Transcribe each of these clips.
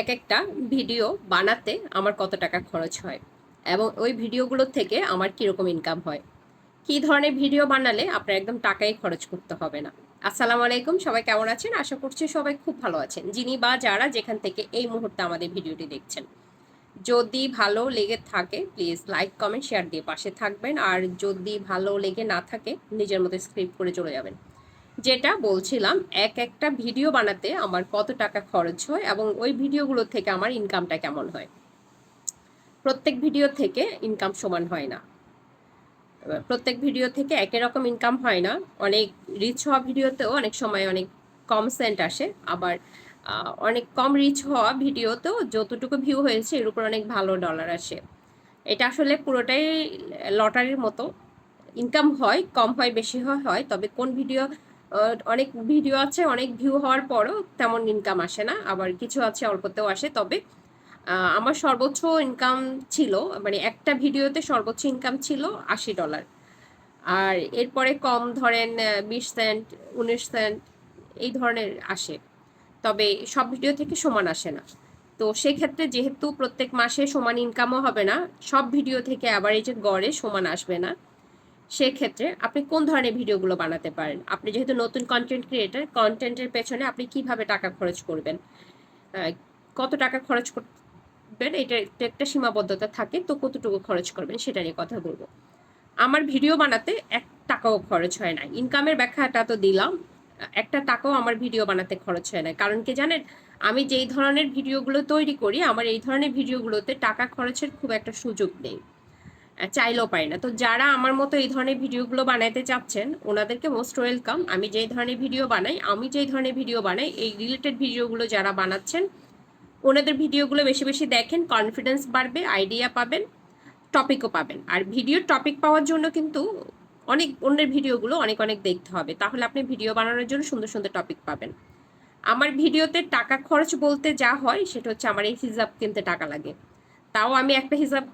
এক একটা ভিডিও বানাতে আমার কত টাকা খরচ হয় এবং ওই ভিডিওগুলোর থেকে আমার কীরকম ইনকাম হয়, কী ধরনের ভিডিও বানালে আপনার একদম টাকাই খরচ করতে হবে না। আসসালামু আলাইকুম, সবাই কেমন আছেন? আশা করছি সবাই খুব ভালো আছেন, যিনি বা যারা যেখান থেকে এই মুহূর্তে আমাদের ভিডিওটি দেখছেন। যদি ভালো লেগে থাকে প্লিজ লাইক কমেন্ট শেয়ার দিয়ে পাশে থাকবেন, আর যদি ভালো লেগে না থাকে নিজের মতো স্ক্রিপ্ট করে চলে যাবেন। যেটা বলছিলাম, এক একটা ভিডিও বানাতে আমার কত টাকা খরচ হয় এবং ওই ভিডিওগুলো থেকে আমার ইনকামটা কেমন হয়। প্রত্যেক ভিডিও থেকে ইনকাম সমান হয় না, প্রত্যেক ভিডিও থেকে একই রকম ইনকাম হয় না। অনেক রিচ হওয়া ভিডিওতেও অনেক সময় অনেক কম সেন্ট আসে, আবার অনেক কম রিচ হওয়া ভিডিওতেও যতটুকু ভিউ হয়েছে এর উপর অনেক ভালো ডলার আসে। এটা আসলে পুরোটাই লটারির মতো। ইনকাম হয়, কম হয়, বেশি হয়, তবে কোন ভিডিও, অনেক ভিডিও আছে অনেক ভিউ হওয়ার পরও তেমন ইনকাম আসে না, আবার কিছু আছে অল্পতেও আসে। তবে আমার সর্বোচ্চ ইনকাম ছিল, মানে একটা ভিডিওতে সর্বোচ্চ ইনকাম ছিল $80। আর এরপরে কম ধরেন 20 সেন্ট, 19 সেন্ট এই ধরনের আসে। তবে সব ভিডিও থেকে সমান আসে না। তো সেক্ষেত্রে যেহেতু প্রত্যেক মাসে সমান ইনকামও হবে না, সব ভিডিও থেকে আবার এই যে গড়ে সমান আসবে না, সেক্ষেত্রে আপনি কোন ধরনের ভিডিওগুলো বানাতে পারেন। আপনি যেহেতু নতুন কন্টেন্ট ক্রিয়েটার, কন্টেন্টের পেছনে আপনি কিভাবে টাকা খরচ করবেন, কত টাকা খরচ করবেন, এটা একটা সীমাবদ্ধতা থাকে। তো কতটুকু খরচ করবেন সেটা নিয়ে কথা বলবো। আমার ভিডিও বানাতে $1 খরচ হয় না। ইনকামের ব্যাখ্যাটা তো দিলাম, $1 আমার ভিডিও বানাতে খরচ হয় না। কারণ কি জানেন, আমি যেই ধরনের ভিডিওগুলো তৈরি করি, আমার এই ধরনের ভিডিওগুলোতে টাকা খরচের খুব একটা সুযোগ নেই, চাইলেও পারি না। তো যারা আমার মতো এই ধরনের ভিডিওগুলো বানাইতে চাচ্ছেন ওনাদেরকে মোস্ট ওয়েলকাম। আমি যেই ধরনের ভিডিও বানাই এই রিলেটেড ভিডিওগুলো যারা বানাচ্ছেন ওনাদের ভিডিওগুলো বেশি বেশি দেখেন, কনফিডেন্স বাড়বে, আইডিয়া পাবেন, টপিকও পাবেন। আর ভিডিওর টপিক পাওয়ার জন্য কিন্তু অনেক অন্যের ভিডিওগুলো অনেক অনেক দেখতে হবে, তাহলে আপনি ভিডিও বানানোর জন্য সুন্দর সুন্দর টপিক পাবেন। আমার ভিডিওতে টাকা খরচ বলতে যা হয় সেটা হচ্ছে আমার এই হিজাব কিনতে টাকা লাগে। তাও আমি একটা হিজাব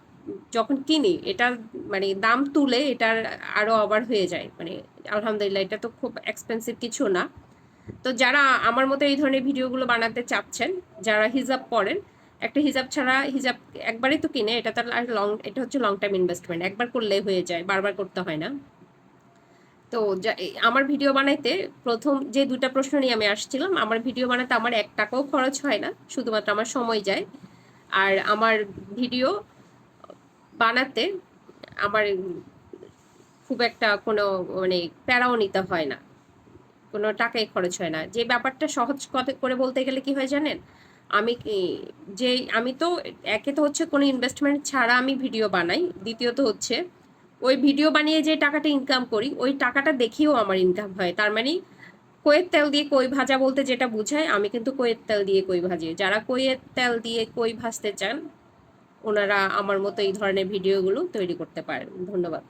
যখন কিনি, এটা মানে দাম তুলে এটার আরো ওভার হয়ে যায়, মানে আলহামদুলিল্লাহ এটা তো খুব এক্সপেন্সিভ কিছু না। তো যারা আমার মতো এই ধরনের ভিডিওগুলো বানাতে চাচ্ছেন, যারা হিজাব পরেন, একটা হিজাব ছাড়া হিজাব একবারই তো কিনে, এটা তার এটা হচ্ছে লং টাইম ইনভেস্টমেন্ট, একবার করলে হয়ে যায়, বারবার করতে হয় না। তো আমার ভিডিও বানাইতে প্রথম যে দুটা প্রশ্ন নিয়ে আমি আসছিলাম, আমার ভিডিও বানাতে আমার $1 খরচ হয় না, শুধুমাত্র আমার সময় যায়। আর আমার ভিডিও বানাতে আমার খুব একটা কোনো মানে প্যারাও নিতে হয় না, কোনো টাকাই খরচ হয় না। যে ব্যাপারটা সহজ কথা করে বলতে গেলে কি হয় জানেন, আমি যে আমি তো একে তো হচ্ছে কোনো ইনভেস্টমেন্ট ছাড়া আমি ভিডিও বানাই, দ্বিতীয়ত হচ্ছে ওই ভিডিও বানিয়ে যে টাকাটা ইনকাম করি ওই টাকাটা দেখেও আমার ইনকাম হয়। তার মানে কইয়ের তেল দিয়ে কই ভাজা বলতে যেটা বুঝায়, আমি কিন্তু কইয়ের তেল দিয়ে কই ভাজি। যারা কইয়ের তেল দিয়ে কই ভাজতে চান ওনারা আমার মতো এই ধরনের ভিডিওগুলো তৈরি করতে পারেন। ধন্যবাদ।